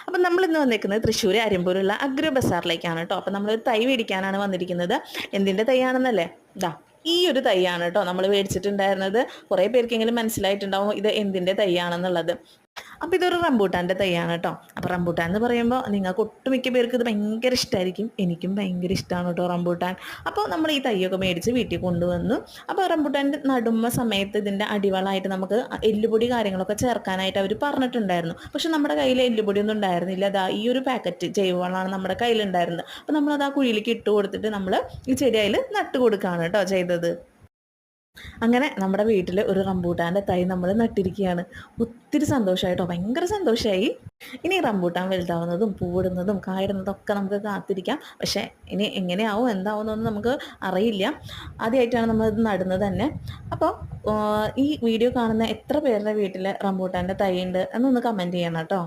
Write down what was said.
അപ്പം നമ്മളിന്ന് വന്നിരിക്കുന്നത് തൃശ്ശൂർ അരിമ്പൂരുള്ള അഗ്രോ ബസാറിലേക്കാണ് കേട്ടോ. അപ്പം നമ്മളൊരു തൈ മേടിക്കാനാണ് വന്നിരിക്കുന്നത്. എന്തിൻ്റെ തൈയാണെന്നല്ലേ? ഇതാ ഈ ഒരു തൈയാണ് കേട്ടോ നമ്മൾ മേടിച്ചിട്ടുണ്ടായിരുന്നത്. കുറേ പേർക്കെങ്കിലും മനസ്സിലായിട്ടുണ്ടാവും ഇത് എന്തിൻ്റെ തൈയാണെന്നുള്ളത്. അപ്പോൾ ഇതൊരു റംബൂട്ടാൻ്റെ തൈയാണ് കേട്ടോ. അപ്പോൾ റംബൂട്ടാൻ എന്ന് പറയുമ്പോൾ നിങ്ങൾക്ക് ഒട്ടുമിക്ക പേർക്ക് ഇത് ഭയങ്കര ഇഷ്ടമായിരിക്കും. എനിക്കും ഭയങ്കര ഇഷ്ടമാണ് കേട്ടോ റംബൂട്ടാൻ. അപ്പോൾ നമ്മൾ ഈ തൈയൊക്കെ മേടിച്ച് വീട്ടിൽ കൊണ്ടുവന്നു. അപ്പോൾ റംബൂട്ടാൻ നടുമ്പ സമയത്ത് ഇതിൻ്റെ അടിവളമായിട്ട് നമുക്ക് എല്ലുപൊടി കാര്യങ്ങളൊക്കെ ചേർക്കാനായിട്ട് അവർ പറഞ്ഞിട്ടുണ്ടായിരുന്നു. പക്ഷെ നമ്മുടെ കയ്യിൽ എല്ലുപൊടി ഒന്നും ഉണ്ടായിരുന്നില്ല. അതാ ഈ ഒരു പാക്കറ്റ് ജൈവവളമാണ് നമ്മുടെ കയ്യിലുണ്ടായിരുന്നത്. അപ്പോൾ നമ്മളത് ആ കുഴിയിലേക്ക് ഇട്ട് കൊടുത്തിട്ട് നമ്മൾ ഈ ചെടി അതിൽ നട്ട് കൊടുക്കുകയാണ് കേട്ടോ ചെയ്തത്. അങ്ങനെ നമ്മുടെ വീട്ടിൽ ഒരു റംബൂട്ടാൻ്റെ തൈ നമ്മൾ നട്ടിരിക്കുകയാണ്. ഒത്തിരി സന്തോഷമായിട്ടോ, ഭയങ്കര സന്തോഷമായി. ഇനി റംബൂട്ടാൻ വലുതാവുന്നതും പൂവിടുന്നതും കായിടുന്നതും ഒക്കെ നമുക്ക് കാത്തിരിക്കാം. പക്ഷേ ഇനി എങ്ങനെയാവും എന്താവുന്നൊന്നും നമുക്ക് അറിയില്ല. ആദ്യമായിട്ടാണ് നമ്മളിത് നടുന്നത് തന്നെ. അപ്പോൾ ഈ വീഡിയോ കാണുന്ന എത്ര പേരുടെ വീട്ടിൽ റംബൂട്ടാൻ്റെ തൈ ഉണ്ട് എന്നൊന്ന് കമൻറ്റ് ചെയ്യണം കേട്ടോ.